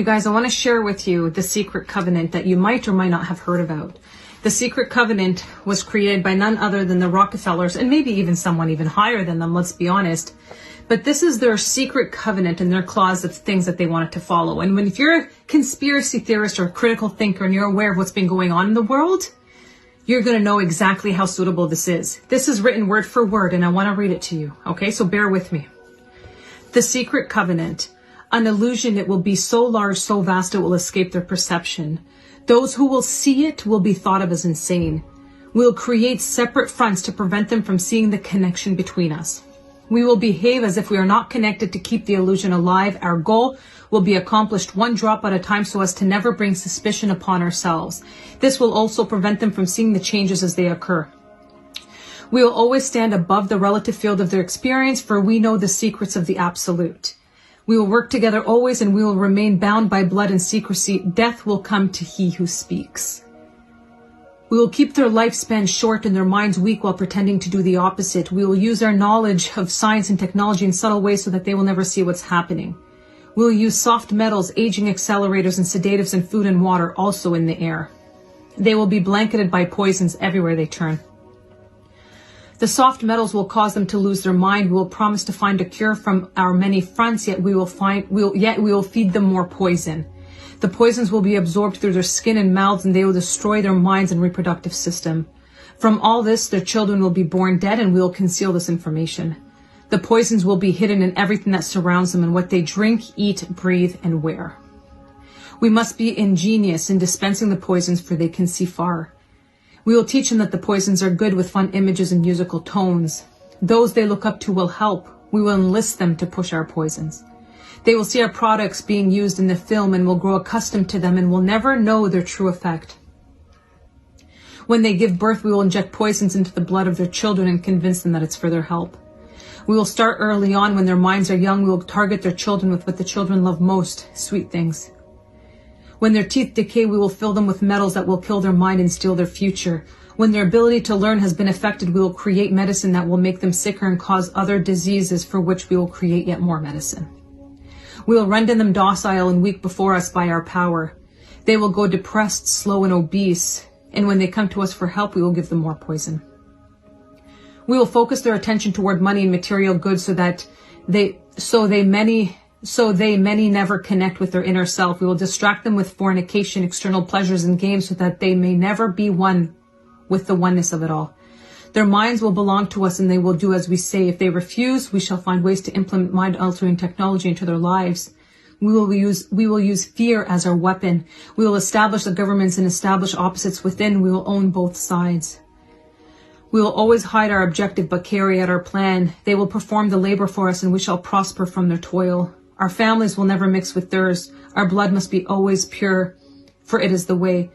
You guys, I want to share with you the secret covenant that you might or might not have heard about. The secret covenant was created by none other than the Rockefellers, and maybe even someone even higher than them, let's be honest. But this is their secret covenant and their clause of things that they wanted to follow. And if you're a conspiracy theorist or a critical thinker and you're aware of what's been going on in the world, you're going to know exactly how suitable this is. This is written word for word, and I want to read it to you. Okay, so bear with me. The secret covenant. An illusion, it will be so large, so vast, it will escape their perception. Those who will see it will be thought of as insane. We'll create separate fronts to prevent them from seeing the connection between us. We will behave as if we are not connected to keep the illusion alive. Our goal will be accomplished one drop at a time so as to never bring suspicion upon ourselves. This will also prevent them from seeing the changes as they occur. We will always stand above the relative field of their experience, for we know the secrets of the absolute. We will work together always, and we will remain bound by blood and secrecy. Death will come to he who speaks. We will keep their lifespan short and their minds weak while pretending to do the opposite. We will use our knowledge of science and technology in subtle ways so that they will never see what's happening. We will use soft metals, aging accelerators, and sedatives in food and water, also in the air. They will be blanketed by poisons everywhere they turn. The soft metals will cause them to lose their mind. We will promise to find a cure from our many fronts, yet we will feed them more poison. The poisons will be absorbed through their skin and mouths, and they will destroy their minds and reproductive system. From all this, their children will be born dead, and we will conceal this information. The poisons will be hidden in everything that surrounds them and what they drink, eat, breathe, and wear. We must be ingenious in dispensing the poisons, for they can see far. We will teach them that the poisons are good with fun images and musical tones. Those they look up to will help. We will enlist them to push our poisons. They will see our products being used in the film and will grow accustomed to them and will never know their true effect. When they give birth, we will inject poisons into the blood of their children and convince them that it's for their help. We will start early on. When their minds are young, we will target their children with what the children love most, sweet things. When their teeth decay, we will fill them with metals that will kill their mind and steal their future. When their ability to learn has been affected, we will create medicine that will make them sicker and cause other diseases, for which we will create yet more medicine. We will render them docile and weak before us by our power. They will go depressed, slow, and obese, and when they come to us for help, we will give them more poison. We will focus their attention toward money and material goods so they many never connect with their inner self. We will distract them with fornication, external pleasures, and games so that they may never be one with the oneness of it all. Their minds will belong to us and they will do as we say. If they refuse, we shall find ways to implement mind-altering technology into their lives. We will use fear as our weapon. We will establish the governments and establish opposites within. We will own both sides. We will always hide our objective but carry out our plan. They will perform the labor for us and we shall prosper from their toil. Our families will never mix with theirs. Our blood must be always pure, for it is the way.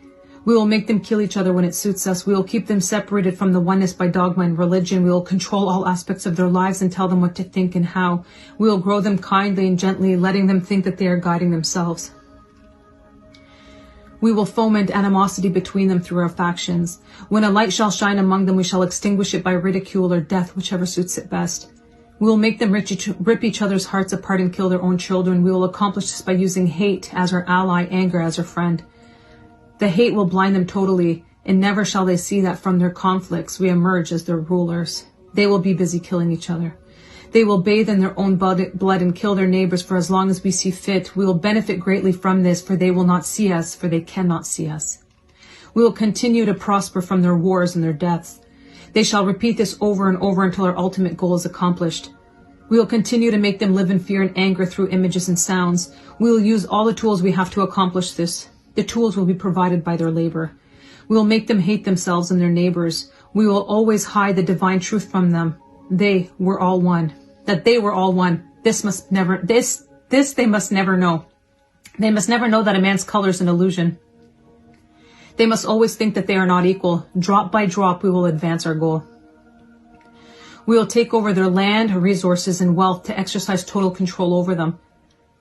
We will make them kill each other when it suits us. We will keep them separated from the oneness by dogma and religion. We will control all aspects of their lives and tell them what to think and how. We will grow them kindly and gently, letting them think that they are guiding themselves. We will foment animosity between them through our factions. When a light shall shine among them, we shall extinguish it by ridicule or death, whichever suits it best. We will make them rip each other's hearts apart and kill their own children. We will accomplish this by using hate as our ally, anger as our friend. The hate will blind them totally, and never shall they see that from their conflicts we emerge as their rulers. They will be busy killing each other. They will bathe in their own blood and kill their neighbors for as long as we see fit. We will benefit greatly from this, for they will not see us, for they cannot see us. We will continue to prosper from their wars and their deaths. They shall repeat this over and over until our ultimate goal is accomplished. We will continue to make them live in fear and anger through images and sounds. We will use all the tools we have to accomplish this. The tools will be provided by their labor. We will make them hate themselves and their neighbors. We will always hide the divine truth from them. They were all one. That they were all one. This they must never know. They must never know that a man's color is an illusion. They must always think that they are not equal. Drop by drop, we will advance our goal. We will take over their land, resources, and wealth to exercise total control over them.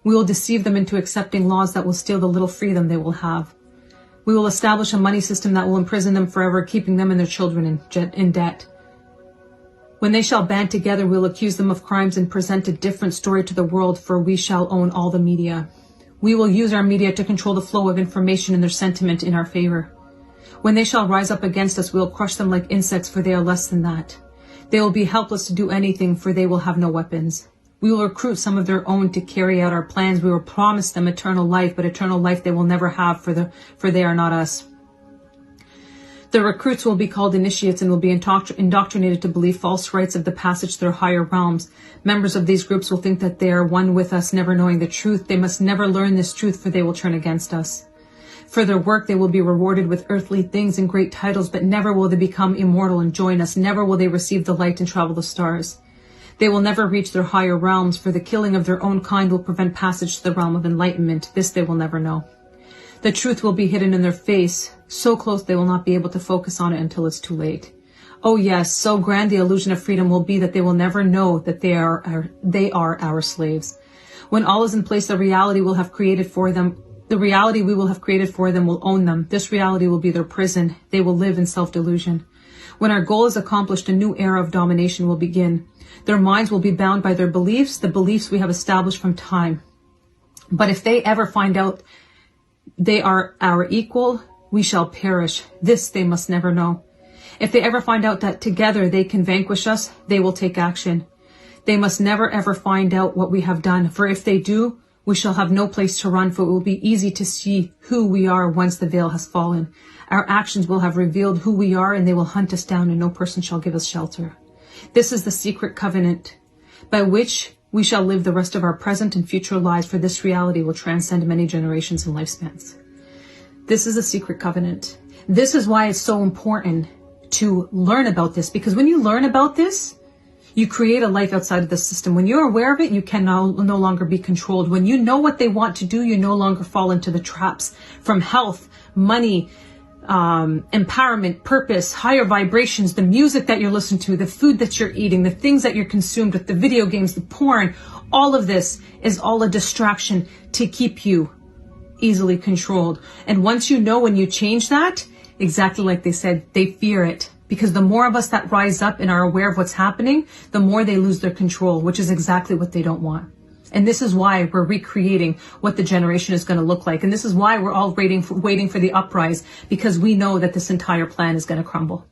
We will deceive them into accepting laws that will steal the little freedom they will have. We will establish a money system that will imprison them forever, keeping them and their children in debt. When they shall band together, we will accuse them of crimes and present a different story to the world, for we shall own all the media. We will use our media to control the flow of information and their sentiment in our favor. When they shall rise up against us, we will crush them like insects, for they are less than that. They will be helpless to do anything, for they will have no weapons. We will recruit some of their own to carry out our plans. We will promise them eternal life, but eternal life they will never have, for they are not us. The recruits will be called initiates and will be indoctrinated to believe false rites of the passage through higher realms. Members of these groups will think that they are one with us, never knowing the truth. They must never learn this truth, for they will turn against us. For their work, they will be rewarded with earthly things and great titles, but never will they become immortal and join us. Never will they receive the light and travel the stars. They will never reach their higher realms, for the killing of their own kind will prevent passage to the realm of enlightenment. This they will never know. The truth will be hidden in their face, so close they will not be able to focus on it until it's too late. Oh yes, so grand the illusion of freedom will be that they will never know that they are our slaves. When all is in place, the reality we will have created for them will own them. This reality will be their prison. They will live in self-delusion. When our goal is accomplished, a new era of domination will begin. Their minds will be bound by their beliefs, the beliefs we have established from time. But if they ever find out they are our equal, we shall perish. This they must never know. If they ever find out that together they can vanquish us, they will take action. They must never ever find out what we have done, for if they do, we shall have no place to run, for it will be easy to see who we are once the veil has fallen. Our actions will have revealed who we are, and they will hunt us down, and no person shall give us shelter. This is the secret covenant by which we shall live the rest of our present and future lives, for this reality will transcend many generations and lifespans. This is a secret covenant. This is why it's so important to learn about this, because when you learn about this, you create a life outside of the system. When you're aware of it, you can no longer be controlled. When you know what they want to do, you no longer fall into the traps from health, money, empowerment, purpose, higher vibrations, the music that you're listening to, the food that you're eating, the things that you're consumed with, the video games, the porn. All of this is all a distraction to keep you easily controlled. And once you know, when you change that, exactly like they said, they fear it. Because the more of us that rise up and are aware of what's happening, the more they lose their control, which is exactly what they don't want. And this is why we're recreating what the generation is going to look like. And this is why we're all waiting for the uprise, because we know that this entire plan is going to crumble.